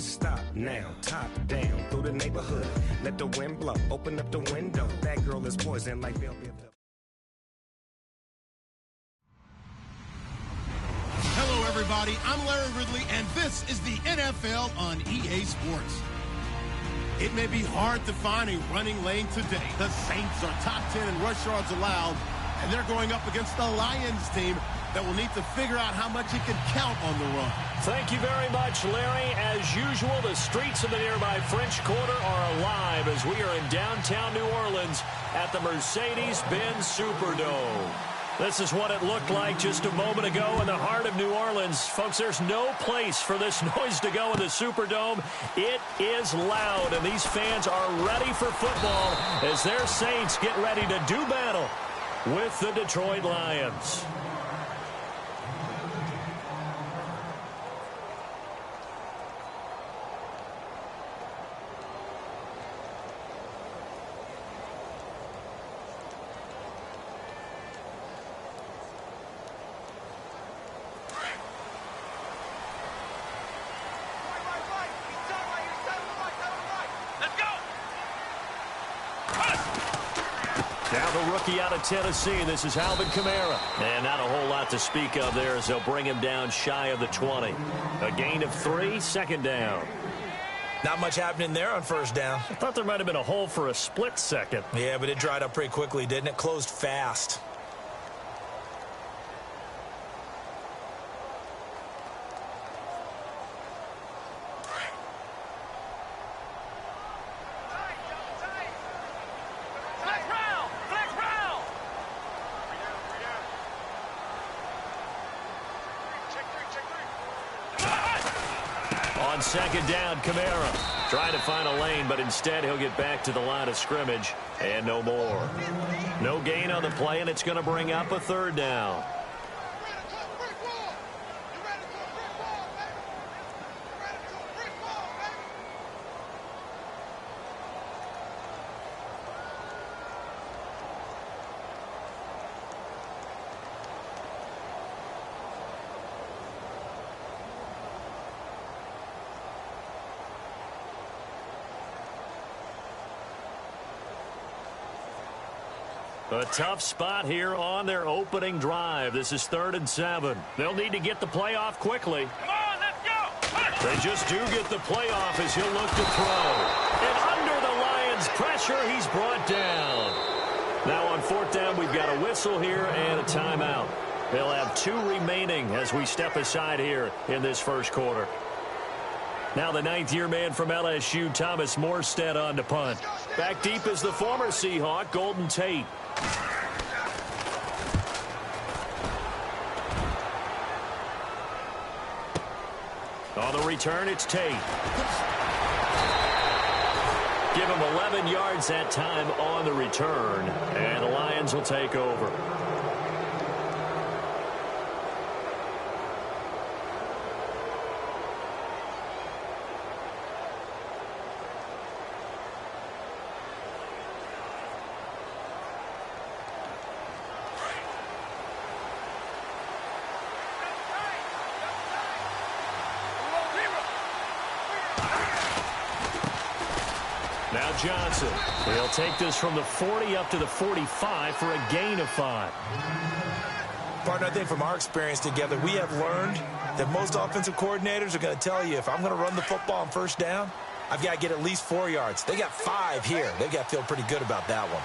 Stop now, top down through the neighborhood. Let the wind blow, open up the window. That girl is poison like velvet. Hello, everybody. I'm Larry Ridley, and this is the NFL on EA Sports. It may be hard to find a running lane today. The Saints are top 10 in rush yards allowed, and they're going up against the Lions team that will need to figure out how much it can count on the run. Thank you very much, Larry. As usual, the streets of the nearby French Quarter are alive as we are in downtown New Orleans at the Mercedes-Benz Superdome. This is what it looked like just a moment ago in the heart of New Orleans. Folks, there's no place for this noise to go in the Superdome. It is loud, and these fans are ready for football as their Saints get ready to do battle with the Detroit Lions. Now the rookie out of Tennessee, this is Alvin Kamara. And not a whole lot to speak of there as they'll bring him down shy of the 20. A gain of 3, second down. Not much happening there on first down. I thought there might have been a hole for a split second. Yeah, but it dried up pretty quickly, didn't it? Closed fast. On second down, Kamara trying to find a lane, but instead he'll get back to the line of scrimmage and no more. No gain on the play, and it's going to bring up a third down. A tough spot here on their opening drive. This is 3rd and 7. They'll need to get the play off quickly. Come on, let's go! They just do get the play off as he'll look to throw. And under the Lions' pressure, he's brought down. Now on 4th down, we've got a whistle here and a timeout. They'll have 2 remaining as we step aside here in this first quarter. Now the 9th-year man from LSU, Thomas Morstead, on to punt. Back deep is the former Seahawk, Golden Tate. On the return, it's Tate. Give him 11 yards that time on the return, and the Lions will take over. Now Johnson. He'll take this from the 40 up to the 45 for a gain of 5. Partner, I think from our experience together, we have learned that most offensive coordinators are going to tell you, if I'm going to run the football on first down, I've got to get at least 4 yards. They got 5 here. They've got to feel pretty good about that one.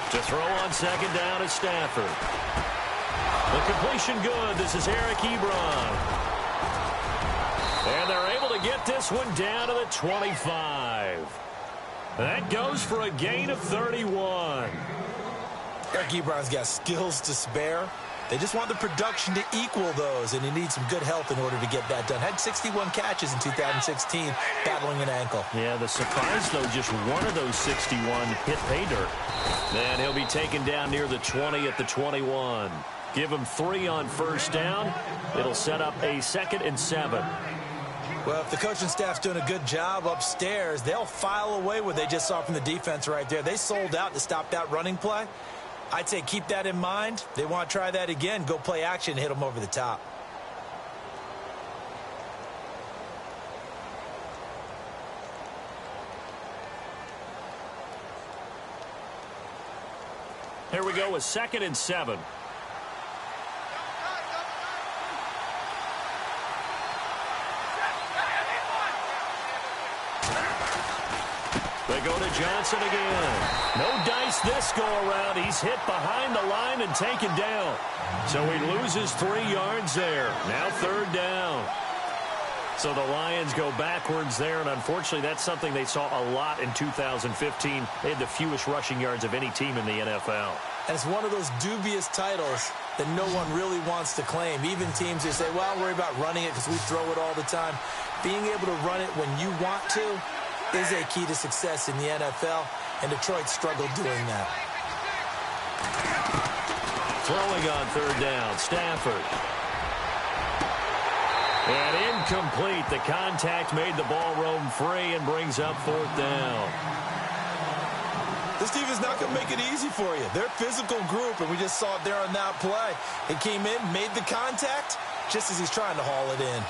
To throw on second down is Stafford. The completion good. This is Eric Ebron. And they're able to get this one down to the 25. That goes for a gain of 31. Eric Ebron's got skills to spare. They just want the production to equal those, and he needs some good health in order to get that done. Had 61 catches in 2016, battling an ankle. Yeah, the surprise, though, just one of those 61 hit pay dirt. And he'll be taken down near the 20 at the 21. Give him 3 on first down. It'll set up a 2nd and 7. Well, if the coaching staff's doing a good job upstairs, they'll file away what they just saw from the defense right there. They sold out to stop that running play. I'd say keep that in mind. They want to try that again. Go play action and hit them over the top. Here we go with 2nd and 7. They go to Johnson again. No dice this go-around. He's hit behind the line and taken down. So he loses 3 yards there. Now 3rd down. So the Lions go backwards there, and unfortunately that's something they saw a lot in 2015. They had the fewest rushing yards of any team in the NFL. And it's one of those dubious titles that no one really wants to claim. Even teams who say, well, I'll worry about running it because we throw it all the time. Being able to run it when you want to is a key to success in the NFL, and Detroit struggled doing that. Throwing on 3rd down, Stafford. And incomplete. The contact made the ball roam free and brings up 4th down. This team is not going to make it easy for you. They're a physical group, and we just saw it there on that play. He came in, made the contact, just as he's trying to haul it in.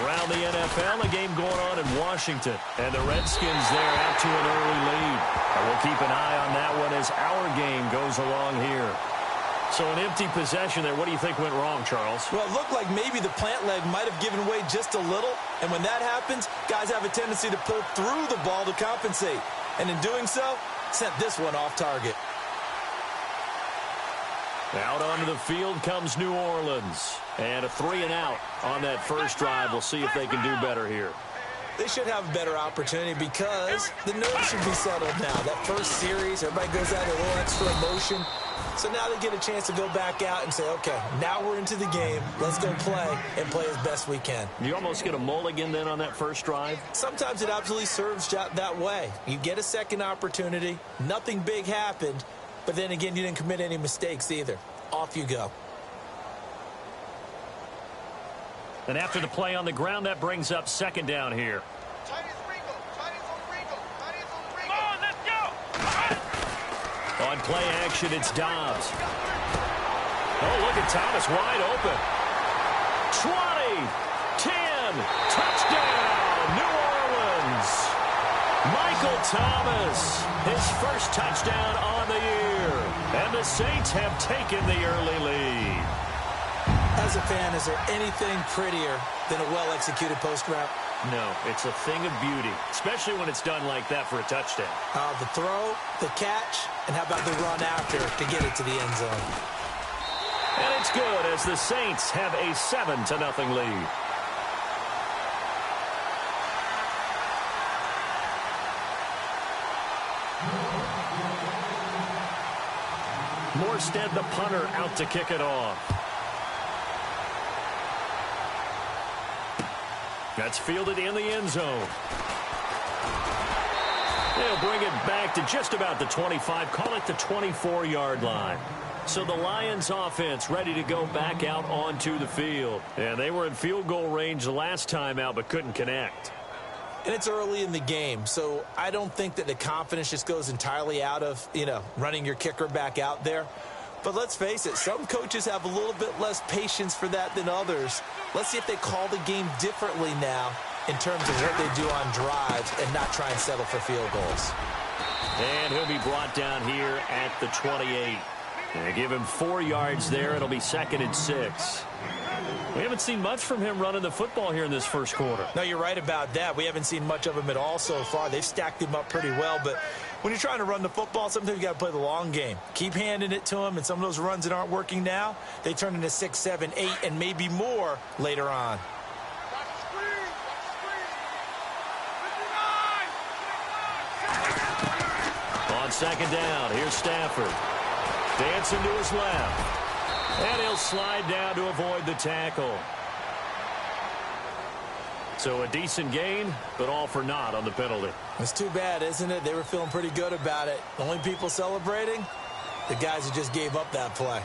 Around the NFL, a game going on in Washington. And the Redskins there out to an early lead. And we'll keep an eye on that one as our game goes along here. So an empty possession there. What do you think went wrong, Charles? Well, it looked like maybe the plant leg might have given way just a little. And when that happens, guys have a tendency to pull through the ball to compensate. And in doing so, sent this one off target. Out onto the field comes New Orleans. And a 3-and-out on that first drive. We'll see if they can do better here. They should have a better opportunity because the nerves should be settled now. That first series, everybody goes out a little extra emotion. So now they get a chance to go back out and say, okay, now we're into the game. Let's go play and play as best we can. You almost get a mulligan then on that first drive? Sometimes it absolutely serves that way. You get a second opportunity. Nothing big happened. But then again, you didn't commit any mistakes either. Off you go. And after the play on the ground, that brings up 2nd down here. On play action, it's Dobbs. Oh, look at Thomas wide open. 20, 10, touchdown, New Orleans. Michael Thomas, his first touchdown on the year. And the Saints have taken the early lead. As a fan, is there anything prettier than a well-executed post route? No, it's a thing of beauty, especially when it's done like that for a touchdown. The throw, the catch, and how about the run after to get it to the end zone? And it's good as the Saints have a 7-0 lead. Morstead, the punter, out to kick it off. That's fielded in the end zone. They'll bring it back to just about the 25, call it the 24-yard line. So the Lions offense ready to go back out onto the field. And they were in field goal range the last time out but couldn't connect. And it's early in the game, so I don't think that the confidence just goes entirely out of, running your kicker back out there. But let's face it, some coaches have a little bit less patience for that than others. Let's see if they call the game differently now in terms of what they do on drives and not try and settle for field goals. And he'll be brought down here at the 28. They give him 4 yards there. It'll be 2nd and 6. We haven't seen much from him running the football here in this first quarter. No, you're right about that. We haven't seen much of him at all so far. They've stacked him up pretty well, but when you're trying to run the football, sometimes you got to play the long game. Keep handing it to him, and some of those runs that aren't working now, they turn into 6, 7, 8, and maybe more later on. On 2nd down, here's Stafford. Dancing to his left. And he'll slide down to avoid the tackle. So a decent gain, but all for naught on the penalty. It's too bad, isn't it? They were feeling pretty good about it. The only people celebrating, the guys who just gave up that play.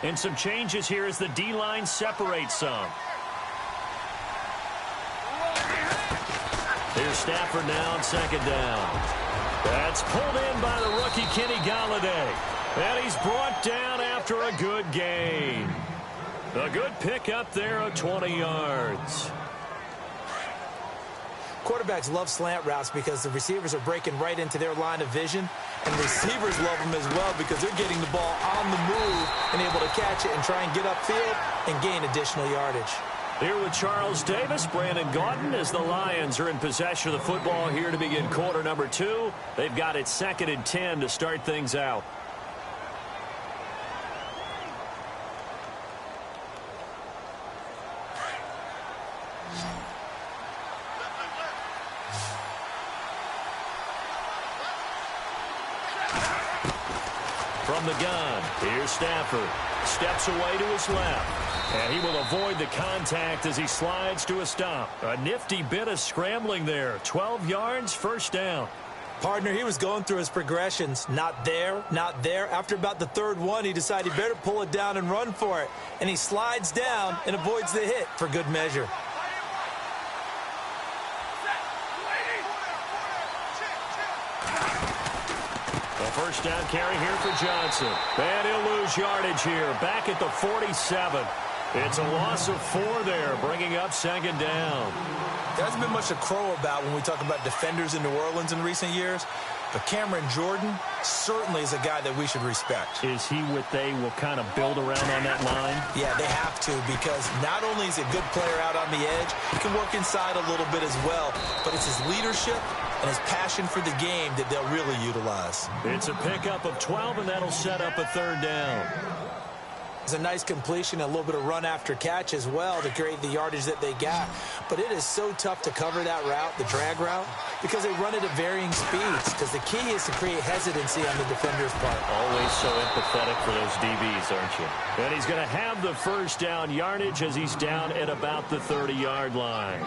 And some changes here as the D-line separates some. Here's Stafford now on 2nd down. That's pulled in by the rookie Kenny Golladay. And he's brought down after a good gain. A good pickup there of 20 yards. quarterbacks love slant routes because the receivers are breaking right into their line of vision, and receivers love them as well because they're getting the ball on the move and able to catch it and try and get upfield and gain additional yardage. Here with Charles Davis, Brandon Gaudin, as the Lions are in possession of the football here to begin quarter number 2. They've got it 2nd and 10 to start things out. From the gun, here's Stafford. Steps away to his left. And he will avoid the contact as he slides to a stop. A nifty bit of scrambling there. 12 yards, first down. Partner, he was going through his progressions. Not there, not there. After about the 3rd one, he decided he better pull it down and run for it. And he slides down and avoids the hit for good measure. First down carry here for Johnson. And he'll lose yardage here. Back at the 47. It's a loss of 4 there, bringing up 2nd down. There hasn't been much to crow about when we talk about defenders in New Orleans in recent years. But Cameron Jordan certainly is a guy that we should respect. Is he what they will kind of build around on that line? Yeah, they have to, because not only is he a good player out on the edge, he can work inside a little bit as well. But it's his leadership and his passion for the game that they'll really utilize. It's a pickup of 12, and that'll set up a 3rd down. It's a nice completion, a little bit of run after catch as well to create the yardage that they got. But it is so tough to cover that route, the drag route, because they run it at varying speeds. Because the key is to create hesitancy on the defender's part. Always so empathetic for those DBs, aren't you? And he's going to have the first down yardage as he's down at about the 30-yard line.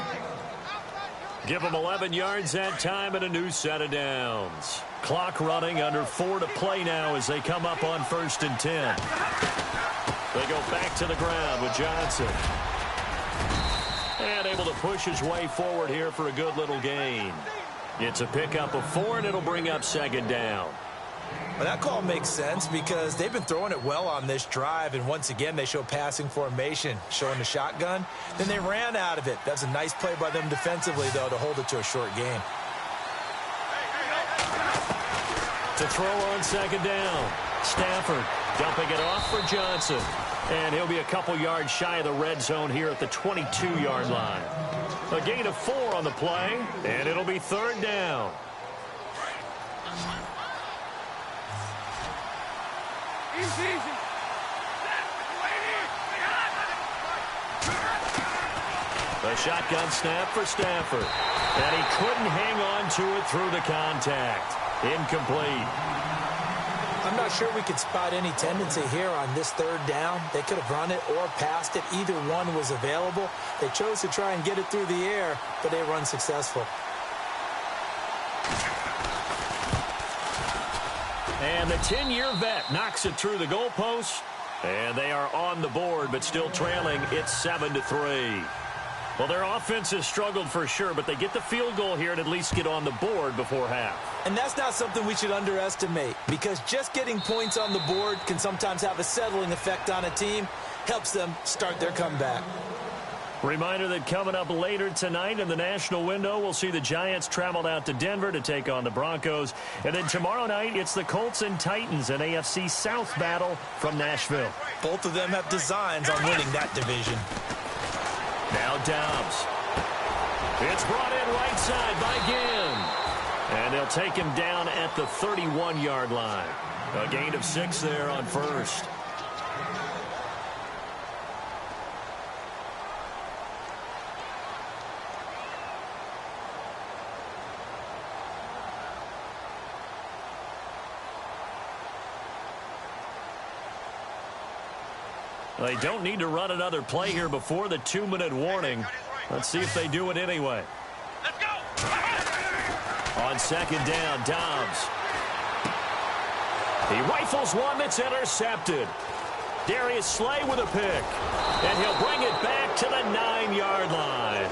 Give him 11 yards that time and a new set of downs. Clock running, under 4 to play now as they come up on 1st and 10. They go back to the ground with Johnson. And able to push his way forward here for a good little gain. It's a pickup of 4, and it'll bring up 2nd down. Well, that call makes sense because they've been throwing it well on this drive, and once again they show passing formation, showing the shotgun. Then they ran out of it. That's a nice play by them defensively, though, to hold it to a short gain. To throw on 2nd down. Stafford dumping it off for Johnson. And he'll be a couple yards shy of the red zone here at the 22-yard line. A gain of 4 on the play, and it'll be 3rd down. The shotgun snap for Stafford. And he couldn't hang on to it through the contact. Incomplete. I'm not sure we could spot any tendency here on this 3rd down. They could have run it or passed it. Either one was available. They chose to try and get it through the air, but they were unsuccessful. And the 10-year vet knocks it through the goalpost. And they are on the board, but still trailing. It's 7-3. Well, their offense has struggled for sure, but they get the field goal here and at least get on the board before half. And that's not something we should underestimate, because just getting points on the board can sometimes have a settling effect on a team. Helps them start their comeback. Reminder that coming up later tonight in the national window, we'll see the Giants traveled out to Denver to take on the Broncos. And then tomorrow night, it's the Colts and Titans, an AFC South battle from Nashville. Both of them have designs on winning that division. Now Dobbs. It's brought in right side by Ginn. And they'll take him down at the 31-yard line. A gain of 6 there on first. They don't need to run another play here before the 2-minute warning. Let's see if they do it anyway. Let's go. On 2nd down, Dobbs. He rifles one that's intercepted. Darius Slay with a pick. And he'll bring it back to the 9-yard line.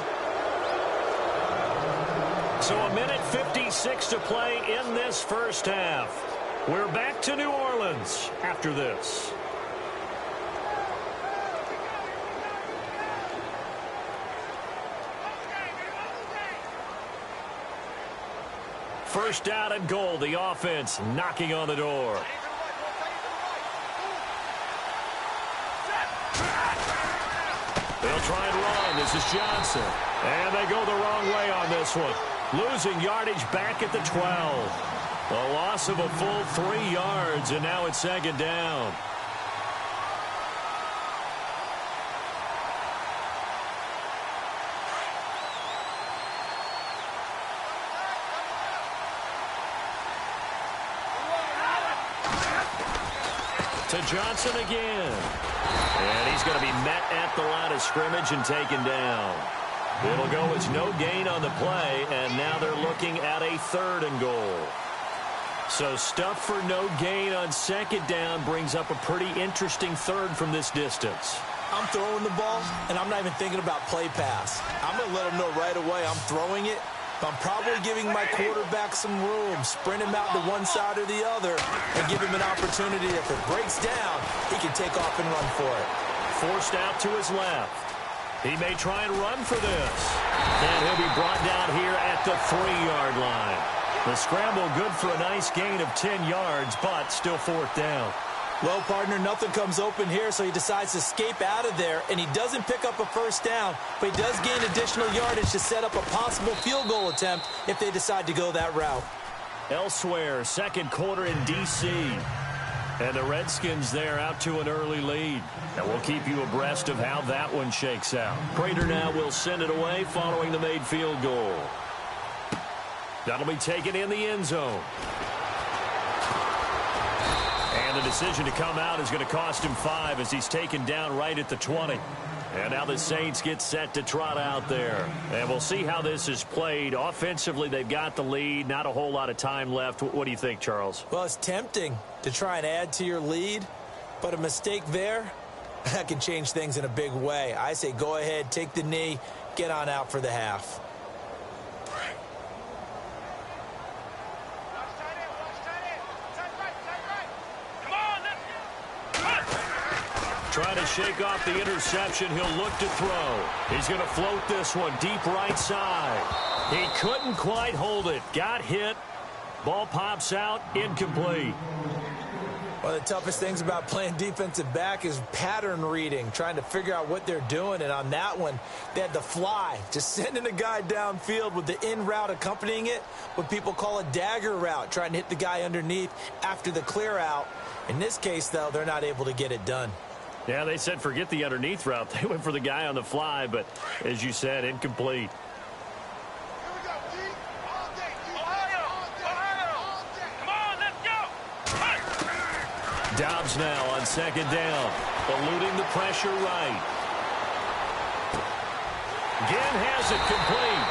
So 1:56 to play in this first half. We're back to New Orleans after this. first down and goal. The offense knocking on the door. They'll try and run. This is Johnson. And they go the wrong way on this one. Losing yardage back at the 12. A loss of a full 3 yards, and now it's second down. To Johnson again. And he's going to be met at the line of scrimmage and taken down. It'll go as no gain on the play, and now they're looking at a 3rd and goal. So stuff for no gain on second down brings up a pretty interesting 3rd from this distance. I'm throwing the ball, and I'm not even thinking about play pass. I'm going to let him know right away I'm throwing it. I'm probably giving my quarterback some room, sprint him out to one side or the other, and give him an opportunity. If it breaks down, he can take off and run for it. Forced out to his left. He may try and run for this. And he'll be brought down here at the 3-yard line. The scramble good for a nice gain of 10 yards, but still 4th down. Well, partner, nothing comes open here, so he decides to escape out of there, and he doesn't pick up a first down, but he does gain additional yardage to set up a possible field goal attempt if they decide to go that route. Elsewhere, second quarter in D.C. And the Redskins there out to an early lead. And we'll keep you abreast of how that one shakes out. Prater now will send it away following the made field goal. That'll be taken in the end zone. And the decision to come out is going to cost him 5 as he's taken down right at the 20. And now the Saints get set to trot out there. And we'll see how this is played. Offensively, they've got the lead. Not a whole lot of time left. What do you think, Charles? Well, it's tempting to try and add to your lead, but a mistake there, that can change things in a big way. I say go ahead, take the knee, get on out for the half. Trying to shake off the interception. He'll look to throw. He's going to float this one deep right side. He couldn't quite hold it. Got hit. Ball pops out. Incomplete. One of the toughest things about playing defensive back is pattern reading, trying to figure out what they're doing. And on that one, they had the fly, just sending a guy downfield with the in route accompanying it, what people call a dagger route, trying to hit the guy underneath after the clear out. In this case, though, they're not able to get it done. Yeah, they said forget the underneath route. They went for the guy on the fly, but as you said, incomplete. Dobbs now on second down, eluding the pressure right. Ginn has it complete.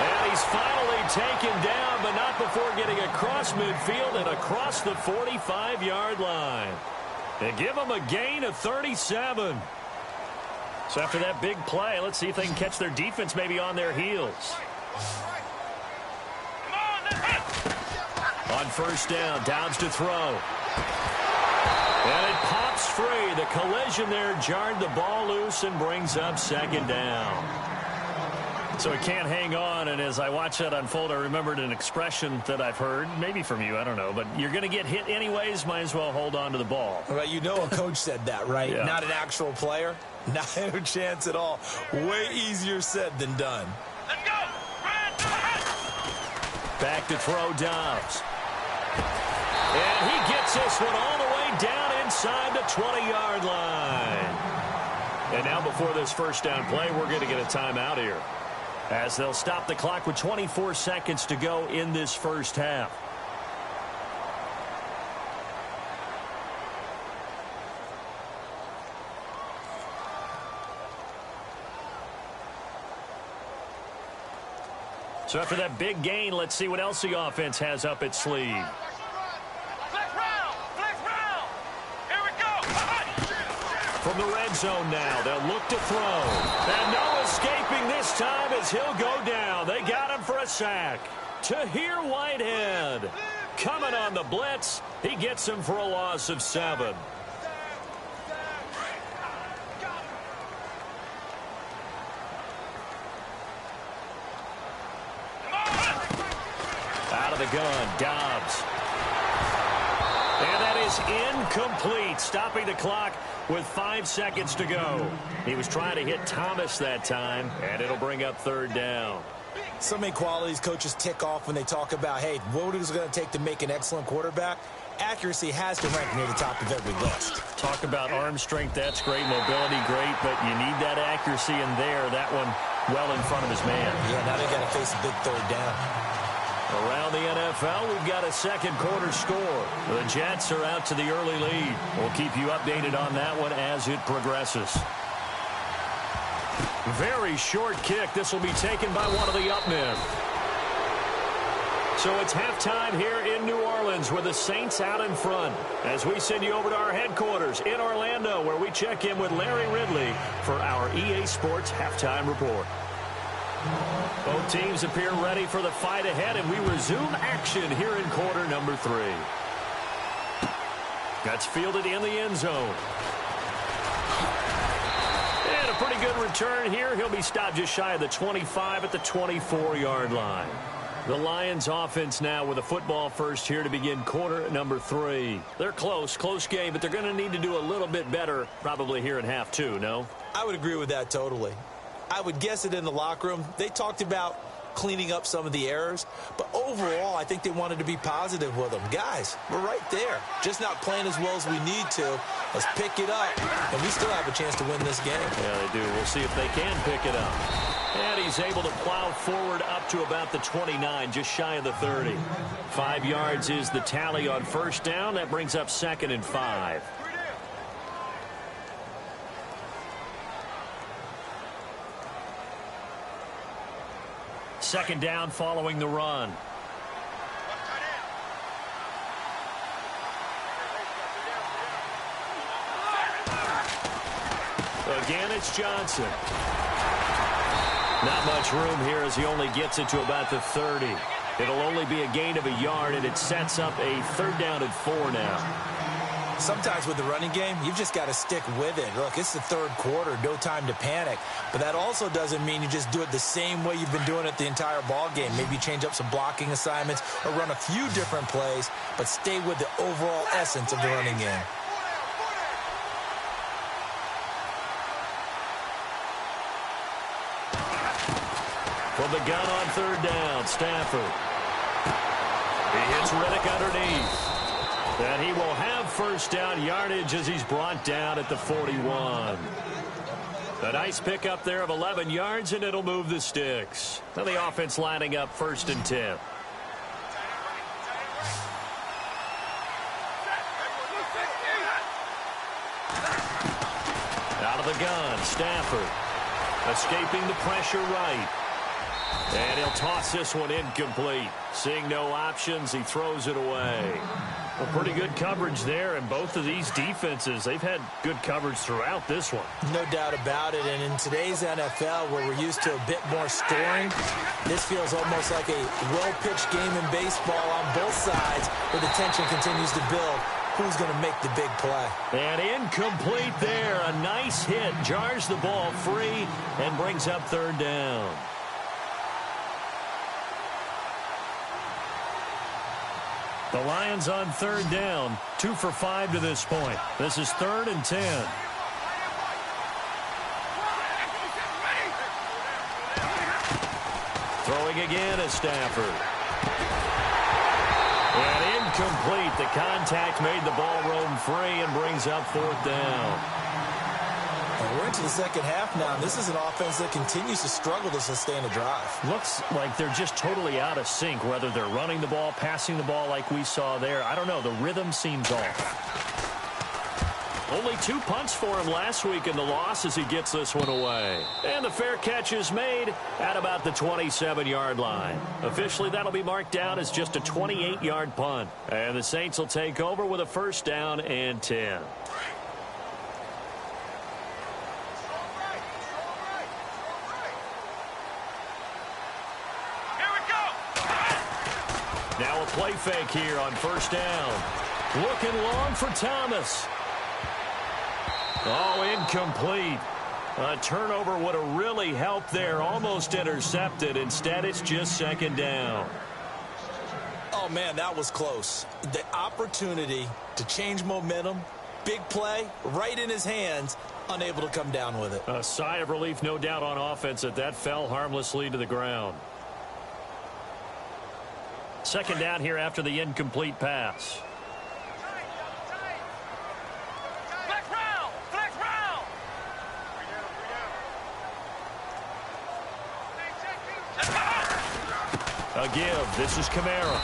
And he's finally taken down, but not before getting across midfield and across the 45-yard line. They give him a gain of 37. So after that big play, let's see if they can catch their defense maybe on their heels. On first down, Dobbs to throw. And it pops free. The collision there jarred the ball loose and brings up second down. So it can't hang on, and as I watch that unfold, I remembered an expression that I've heard, maybe from you, I don't know, but you're going to get hit anyways, might as well hold on to the ball. Well, you know a coach said that, right? Yeah. Not an actual player. Not a chance at all. Way easier said than done. Let's go! Back to throw Dobbs. And he gets this one all the way down inside the 20-yard line. And now before this first down play, we're going to get a timeout here, as they'll stop the clock with 24 seconds to go in this first half. So after that big gain, let's see what else the offense has up its sleeve. Flex round! Flex round! Here we go! From the red zone now, they'll look to throw. And no escaping this time as he'll go down. They got him for a sack. Tahir Whitehead coming on the blitz. He gets him for a loss of 7. Out of the gun. Dobbs. And that is incomplete, stopping the clock with 5 seconds to go. He was trying to hit Thomas that time, and it'll bring up third down. So many qualities coaches tick off when they talk about, hey, what is it going to take to make an excellent quarterback? Accuracy has to rank near the top of every list. Talk about arm strength, that's great. Mobility, great, but you need that accuracy in there. That one well in front of his man. Yeah, now they got to face a big third down. Around the NFL, we've got a second quarter score. The Jets are out to the early lead. We'll keep you updated on that one as it progresses. Very short kick. This will be taken by one of the up men. So it's halftime here in New Orleans with the Saints out in front as we send you over to our headquarters in Orlando where we check in with Larry Ridley for our EA Sports Halftime Report. Both teams appear ready for the fight ahead, and we resume action here in quarter number 3. That's fielded in the end zone. And a pretty good return here. He'll be stopped just shy of the 25 at the 24-yard line. The Lions offense now with a football first here to begin quarter number 3. They're close game, but they're going to need to do a little bit better probably here in half 2, no? I would agree with that totally. I would guess it in the locker room. They talked about cleaning up some of the errors, but overall, I think they wanted to be positive with them. Guys, we're right there. Just not playing as well as we need to. Let's pick it up, and we still have a chance to win this game. Yeah, they do. We'll see if they can pick it up. And he's able to plow forward up to about the 29, just shy of the 30. 5 yards is the tally on first down. That brings up 2nd and 5. Second down following the run. Again, it's Johnson. Not much room here as he only gets it to about the 30. It'll only be a gain of a yard, and it sets up a 3rd down and 4 now. Sometimes with the running game, you've just got to stick with it. Look, it's the 3rd quarter, no time to panic. But that also doesn't mean you just do it the same way you've been doing it the entire ball game. Maybe change up some blocking assignments or run a few different plays, but stay with the overall essence of the running game. From the gun on 3rd down, Stafford. He hits Riddick underneath. And he will have first down yardage as he's brought down at the 41. A nice pickup there of 11 yards, and it'll move the sticks. Now the offense lining up 1st and 10. Out of the gun, Stafford. Escaping the pressure right. And he'll toss this one incomplete. Seeing no options, he throws it away. Well, pretty good coverage there, and both of these defenses, they've had good coverage throughout this one. No doubt about it, and in today's NFL, where we're used to a bit more scoring, this feels almost like a well-pitched game in baseball on both sides, where the tension continues to build. Who's going to make the big play? And incomplete there. A nice hit. Jars the ball free and brings up 3rd down. The Lions on 3rd down. 2 for 5 to this point. This is 3rd and 10. Throwing again is Stafford. And incomplete. The contact made the ball roam free and brings up 4th down. And we're into the second half now. This is an offense that continues to struggle to sustain a drive. Looks like they're just totally out of sync, whether they're running the ball, passing the ball like we saw there. I don't know. The rhythm seems off. Only 2 punts for him last week in the loss as he gets this one away. And the fair catch is made at about the 27-yard line. Officially, that'll be marked down as just a 28-yard punt. And the Saints will take over with a 1st down and 10. Now a play fake here on 1st down. Looking long for Thomas. Oh, incomplete. A turnover would have really helped there. Almost intercepted. Instead, it's just 2nd down. man, that was close. The opportunity to change momentum, big play, right in his hands, unable to come down with it. A sigh of relief, no doubt, on offense that fell harmlessly to the ground. Second down here after the incomplete pass. Flex round! Flex round! A give. This is Kamara.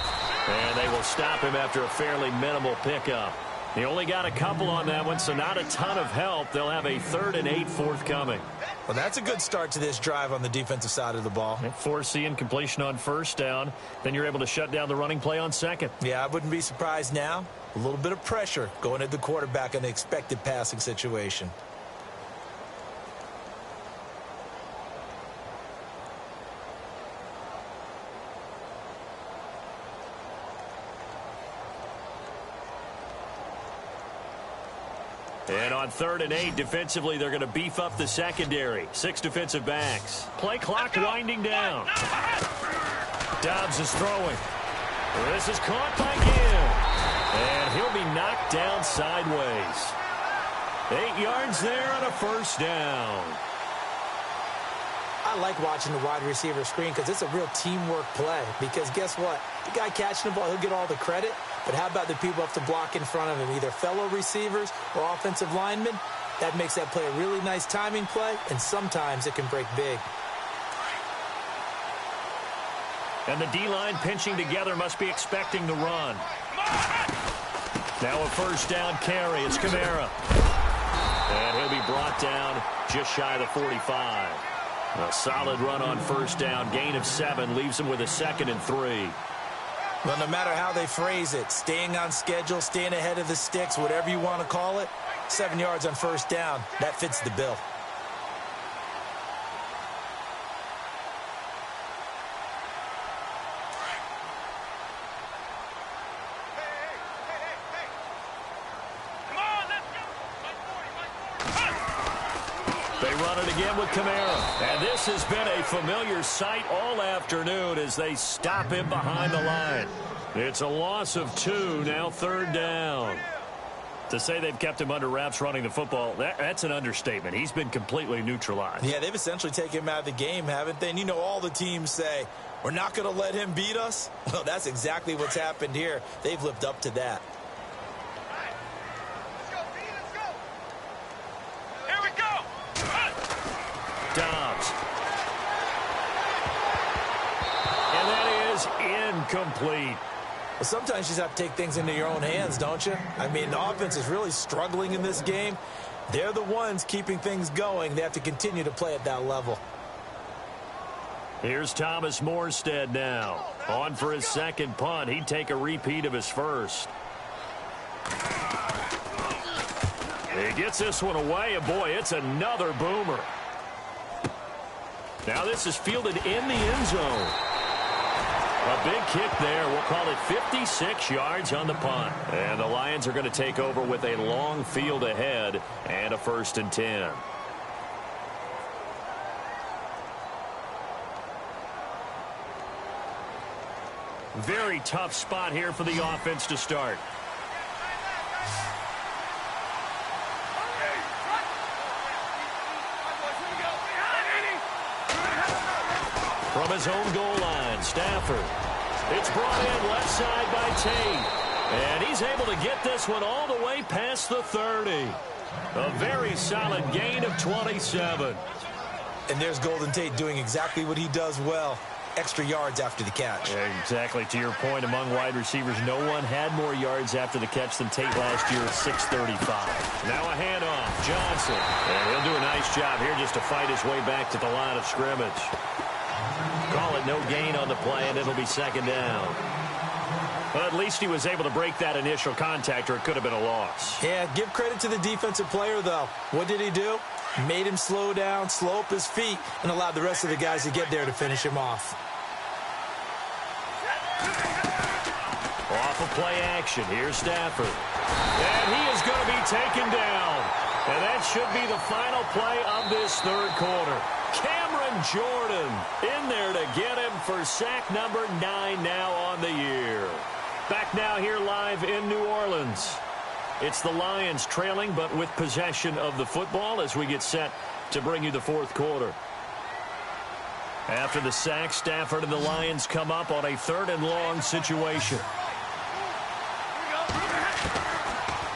And they will stop him after a fairly minimal pickup. He only got a couple on that one, so not a ton of help. They'll have a 3rd and 8 forthcoming. Well, that's a good start to this drive on the defensive side of the ball. Force the incompletion on first down. Then you're able to shut down the running play on second. Yeah, I wouldn't be surprised now. A little bit of pressure going at the quarterback in an expected passing situation. And on 3rd and 8, defensively, they're going to beef up the secondary. 6 defensive backs. Play clock winding down. Dobbs is throwing. This is caught by Gibb. And he'll be knocked down sideways. 8 yards there on a first down. I like watching the wide receiver screen because it's a real teamwork play. Because guess what? The guy catching the ball, he'll get all the credit. But how about the people who have to block in front of him, either fellow receivers or offensive linemen? That makes that play a really nice timing play, and sometimes it can break big. And the D-line pinching together must be expecting the run. Now a first down carry. It's Kamara. And he'll be brought down just shy of the 45. A solid run on first down. Gain of 7 leaves him with a 2nd and 3. Well, no matter how they phrase it, staying on schedule, staying ahead of the sticks, whatever you want to call it, 7 yards on first down, that fits the bill. They run it again with Kamara. And this has been a familiar sight all afternoon as they stop him behind the line. It's a loss of 2, now 3rd down. To say they've kept him under wraps running the football, that's an understatement. He's been completely neutralized. Yeah, they've essentially taken him out of the game, haven't they? And you know all the teams say, we're not going to let him beat us. Well, that's exactly what's happened here. They've lived up to that. Dobbs. And that is incomplete. Well, sometimes you just have to take things into your own hands, don't you? I mean, the offense is really struggling in this game. They're the ones keeping things going. They have to continue to play at that level. Here's Thomas Morstead now. On for his 2nd punt. He'd take a repeat of his first. He gets this one away, and boy, it's another boomer. Now this is fielded in the end zone. A big kick there. We'll call it 56 yards on the punt. And the Lions are going to take over with a long field ahead and a 1st and 10. Very tough spot here for the offense to start. From his own goal line, Stafford. It's brought in left side by Tate. And he's able to get this one all the way past the 30. A very solid gain of 27. And there's Golden Tate doing exactly what he does well. Extra yards after the catch. Yeah, exactly. To your point, among wide receivers, no one had more yards after the catch than Tate last year at 635. Now a handoff. Johnson. And he'll do a nice job here just to fight his way back to the line of scrimmage. Call it no gain on the play, and it'll be 2nd down. But at least he was able to break that initial contact, or it could have been a loss. Yeah, give credit to the defensive player, though. What did he do? Made him slow down, slow up his feet, and allowed the rest of the guys to get there to finish him off. Off of play action. Here's Stafford. And he is going to be taken down. And that should be the final play of this 3rd quarter. Cameron Jordan in there to get him for sack number 9 now on the year. Back now here live in New Orleans. It's the Lions trailing, but with possession of the football as we get set to bring you the fourth quarter. After the sack, Stafford and the Lions come up on a 3rd and long situation.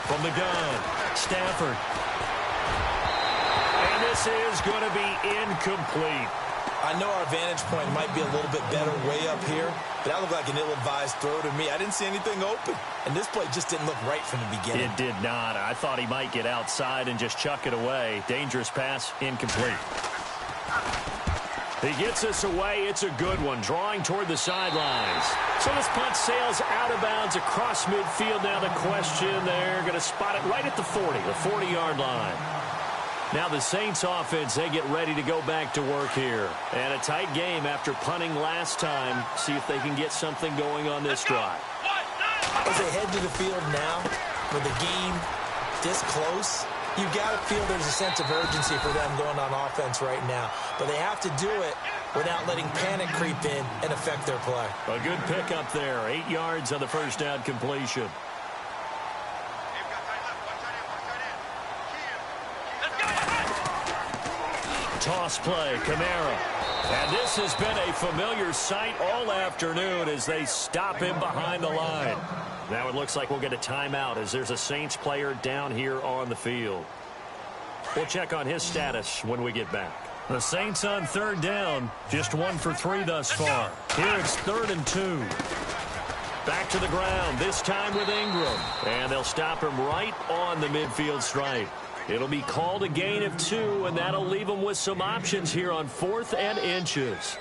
From the gun, Stafford. And this is going to be incomplete. I know our vantage point might be a little bit better way up here, but that looked like an ill-advised throw to me. I didn't see anything open, and this play just didn't look right from the beginning. It did not. I thought he might get outside and just chuck it away. Dangerous pass, incomplete. He gets us away. It's a good one, drawing toward the sidelines. So this punt sails out of bounds across midfield. Now the question, they're going to spot it right at the 40, the 40-yard line. Now the Saints offense, they get ready to go back to work here. And a tight game after punting last time. See if they can get something going on this drive. As they head to the field now, with the game this close, you got to feel there's a sense of urgency for them going on offense right now. But they have to do it without letting panic creep in and affect their play. A good pickup there. 8 yards on the first down completion. Toss play, Kamara. And this has been a familiar sight all afternoon as they stop him behind the line. Now it looks like we'll get a timeout as there's a Saints player down here on the field. We'll check on his status when we get back. The Saints on 3rd down, just 1 for 3 thus far. Here it's 3rd and 2. Back to the ground, this time with Ingram. And they'll stop him right on the midfield stripe. It'll be called a gain of 2, and that'll leave them with some options here on 4th and inches.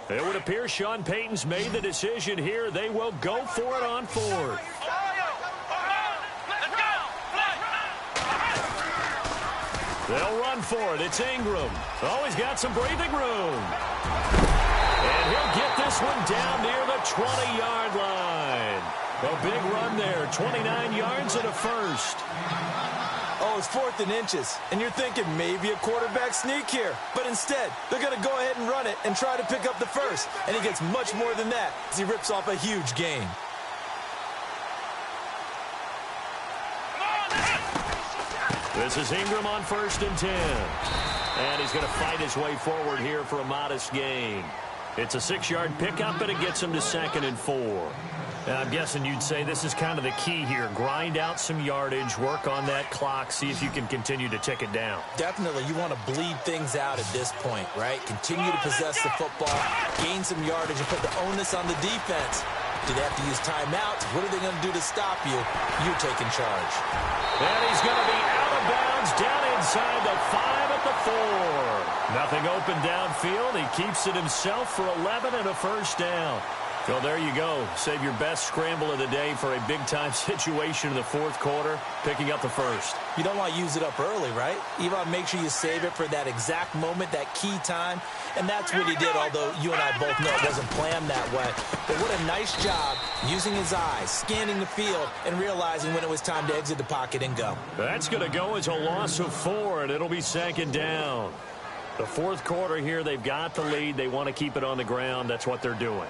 It would appear Sean Payton's made the decision here. They will go for it on 4th. They'll run for it. It's Ingram. Oh, he's got some breathing room. And he'll get this one down near the 20-yard line. A big run there. 29 yards and a first. Oh, it's 4th and inches. And you're thinking maybe a quarterback sneak here. But instead, they're going to go ahead and run it and try to pick up the first. And he gets much more than that as he rips off a huge gain. This is Ingram on 1st and 10. And he's going to fight his way forward here for a modest gain. It's a 6-yard pickup, and it gets him to 2nd and 4. And I'm guessing you'd say this is kind of the key here. Grind out some yardage, work on that clock, see if you can continue to tick it down. Definitely. You want to bleed things out at this point, right? Continue to possess the football, gain some yardage, and put the onus on the defense. Do they have to use timeouts? What are they going to do to stop you? You're taking charge. And he's going to be out of bounds down inside the 5 at the 4. Nothing open downfield. He keeps it himself for 11 and a first down. So there you go. Save your best scramble of the day for a big-time situation in the 4th quarter, picking up the first. You don't want to use it up early, right? You want to make sure you save it for that exact moment, that key time. And that's what he did, although you and I both know it wasn't planned that way. But what a nice job using his eyes, scanning the field, and realizing when it was time to exit the pocket and go. That's going to go as a loss of 4, and it'll be 2nd down. The 4th quarter here, they've got the lead. They want to keep it on the ground. That's what they're doing.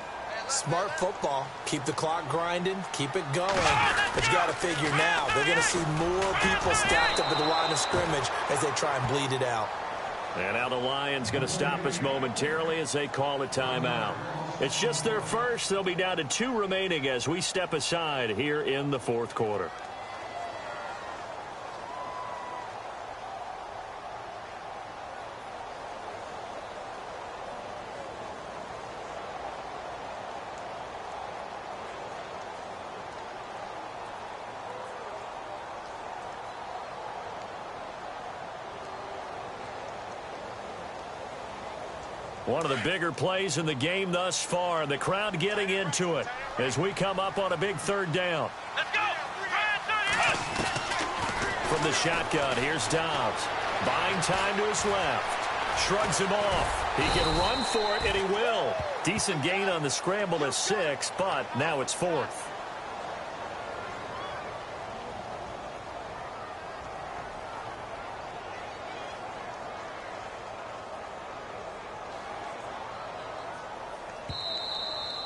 Smart football. Keep the clock grinding. Keep it going. But you got to figure now, they're going to see more people stacked up at the line of scrimmage as they try and bleed it out. And now the Lions going to stop us momentarily as they call a timeout. It's just their first. They'll be down to 2 remaining as we step aside here in the 4th quarter. One of the bigger plays in the game thus far. The crowd getting into it as we come up on a big 3rd down. Let's go! From the shotgun, here's Dobbs. Buying time to his left. Shrugs him off. He can run for it, and he will. Decent gain on the scramble to 6, but now it's 4th.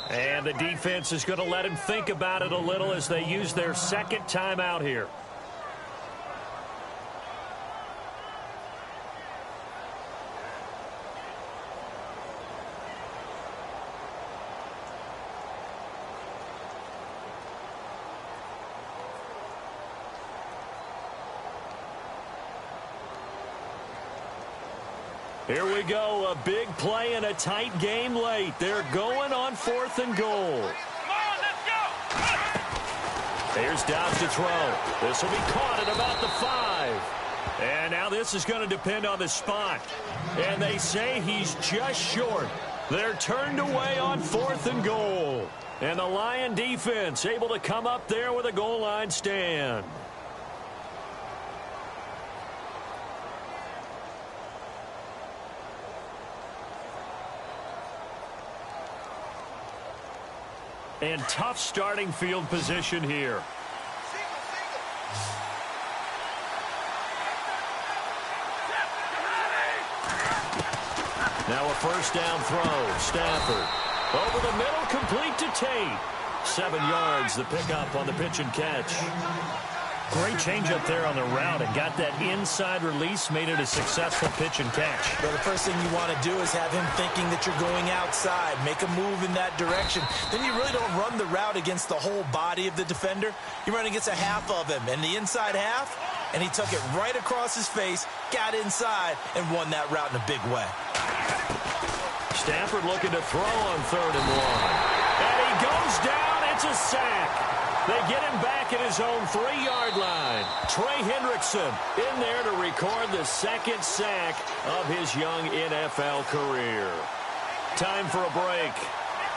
And the defense is going to let him think about it a little as they use their second timeout here. Here we go, a big play and a tight game late. They're going on 4th and goal. Come on, let's go. Here's Dobbs to throw. This will be caught at about the 5. And now this is going to depend on the spot. And they say he's just short. They're turned away on 4th and goal. And the Lion defense able to come up there with a goal line stand. And tough starting field position here. Now a first down throw. Stafford. Over the middle, complete to Tate. 7 yards, the pickup on the pitch and catch. Great change up there on the route and got that inside release, made it a successful pitch and catch. But the first thing you want to do is have him thinking that you're going outside, make a move in that direction. Then you really don't run the route against the whole body of the defender. You run against a half of him, and the inside half, and he took it right across his face, got inside, and won that route in a big way. Stafford looking to throw on 3rd and 1. And he goes down. It's a sack. They get him back at his own 3-yard line. Trey Hendrickson in there to record the second sack of his young NFL career. Time for a break.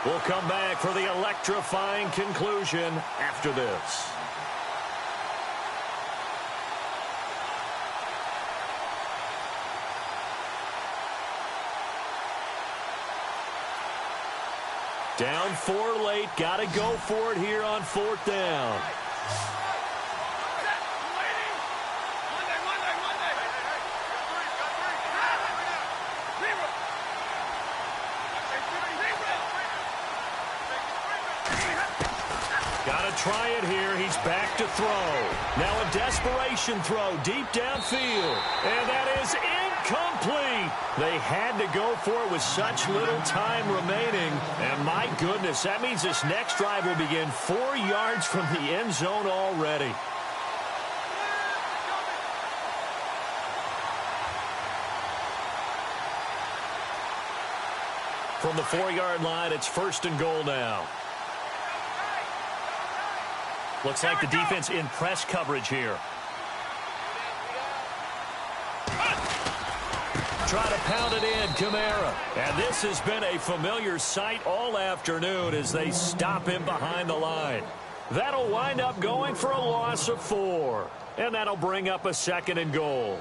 We'll come back for the electrifying conclusion after this. Down 4 late. Got to go for it here on 4th down. Got to try it here. He's back to throw. Now a desperation throw deep downfield. And that is incomplete. They had to go for it with such little time remaining. And my goodness, that means this next drive will begin 4 yards from the end zone already. From the 4-yard line, it's 1st and goal now. Looks like the defense in press coverage here. Try to pound it in, Kamara. And this has been a familiar sight all afternoon as they stop him behind the line. That'll wind up going for a loss of 4. And that'll bring up a 2nd and goal.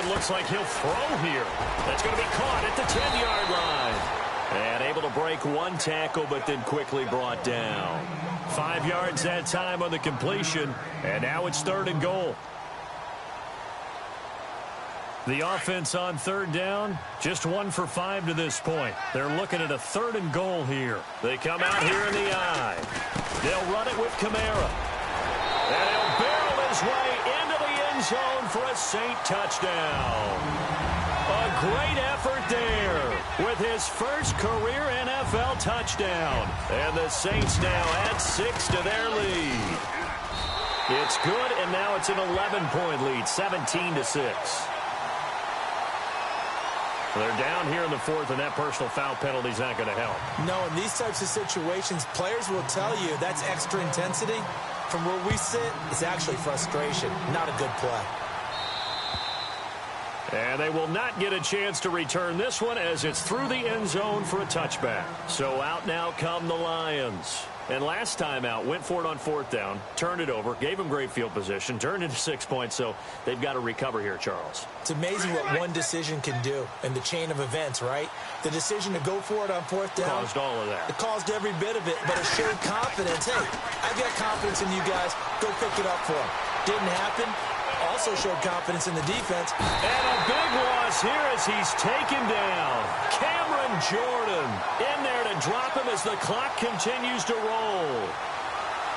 Looks like he'll throw here. That's going to be caught at the 10-yard line. And able to break one tackle, but then quickly brought down. 5 yards that time on the completion, and now it's 3rd and goal. The offense on 3rd down, just 1 for 5 to this point. They're looking at a 3rd and goal here. They come out here in the eye. They'll run it with Kamara. And he'll barrel his way into the end zone for a Saint touchdown. A great effort there with his first career NFL touchdown. And the Saints now add 6 to their lead. It's good, and now it's an 11-point lead, 17-6. They're down here in the 4th, and that personal foul penalty is not going to help. No, in these types of situations, players will tell you that's extra intensity. From where we sit, it's actually frustration, not a good play. And they will not get a chance to return this one as it's through the end zone for a touchback. So out now come the Lions. And last time out, went for it on 4th down, turned it over, gave them great field position, turned into 6 points, so they've got to recover here, Charles. It's amazing what one decision can do in the chain of events, right? The decision to go for it on 4th down. Caused all of that. It caused every bit of it, but it showed confidence. Hey, I've got confidence in you guys. Go pick it up for them. Didn't happen. Also showed confidence in the defense. And a big loss here as he's taken down. Cameron Jordan in there to drop him as the clock continues to roll.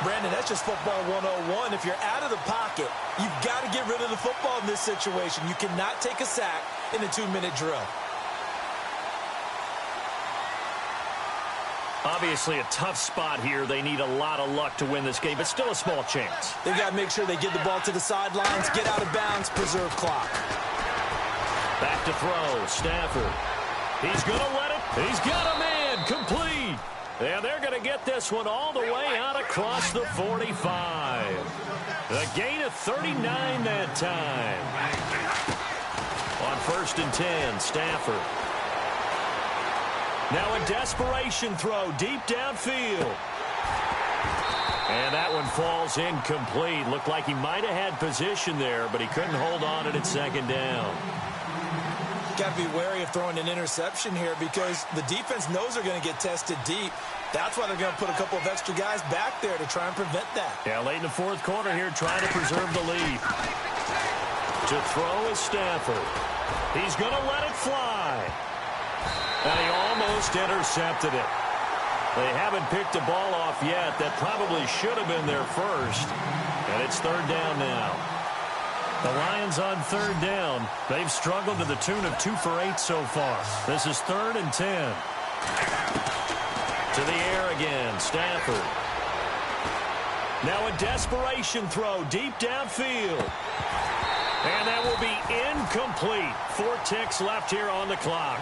Brandon, that's just football 101. If you're out of the pocket, you've got to get rid of the football in this situation. You cannot take a sack in a 2-minute drill. Obviously a tough spot here. They need a lot of luck to win this game, but still a small chance. They've got to make sure they get the ball to the sidelines, get out of bounds, preserve clock. Back to throw, Stafford. He's going to let it. He's got a man, complete. And they're going to get this one all the way out across the 45. A gain of 39 that time. On 1st and 10, Stafford. Now a desperation throw deep downfield. And that one falls incomplete. Looked like he might have had position there, but he couldn't hold on at 2nd down. Got to be wary of throwing an interception here because the defense knows they're going to get tested deep. That's why they're going to put a couple of extra guys back there to try and prevent that. Yeah, late in the 4th quarter here, trying to preserve the lead. To throw is Stafford. He's going to let it fly. And he almost intercepted it. They haven't picked the ball off yet. That probably should have been their first. And it's 3rd down now. The Lions on 3rd down. They've struggled to the tune of 2 for 8 so far. This is 3rd and 10. To the air again, Stafford. Now a desperation throw deep downfield. And that will be incomplete. 4 ticks left here on the clock.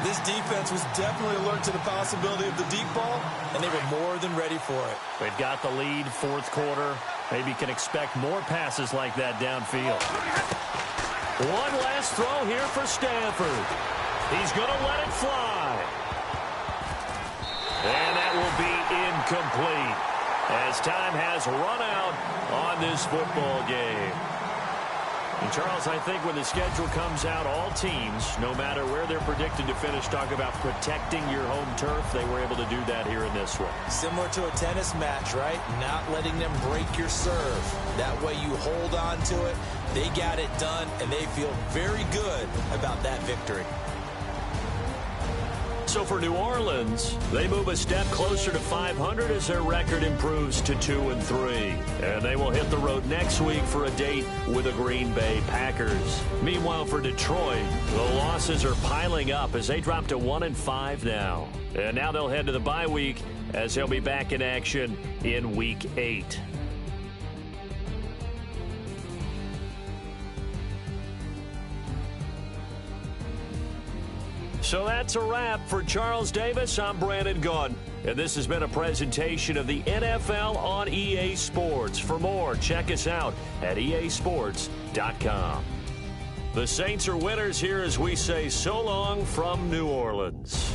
This defense was definitely alert to the possibility of the deep ball, and they were more than ready for it. They've got the lead, 4th quarter. Maybe can expect more passes like that downfield. One last throw here for Stafford. He's going to let it fly. And that will be incomplete as time has run out on this football game. And Charles, I think when the schedule comes out, all teams, no matter where they're predicted to finish, talk about protecting your home turf. They were able to do that here in this one. Similar to a tennis match, right? Not letting them break your serve. That way you hold on to it. They got it done, and they feel very good about that victory. So for New Orleans, they move a step closer to 500 as their record improves to 2-3. And they will hit the road next week for a date with the Green Bay Packers. Meanwhile, for Detroit, the losses are piling up as they drop to 1-5 now. And now they'll head to the bye week as they'll be back in action in Week 8. So that's a wrap for Charles Davis. I'm Brandon Gaudin, and this has been a presentation of the NFL on EA Sports. For more, check us out at easports.com. The Saints are winners here as we say so long from New Orleans.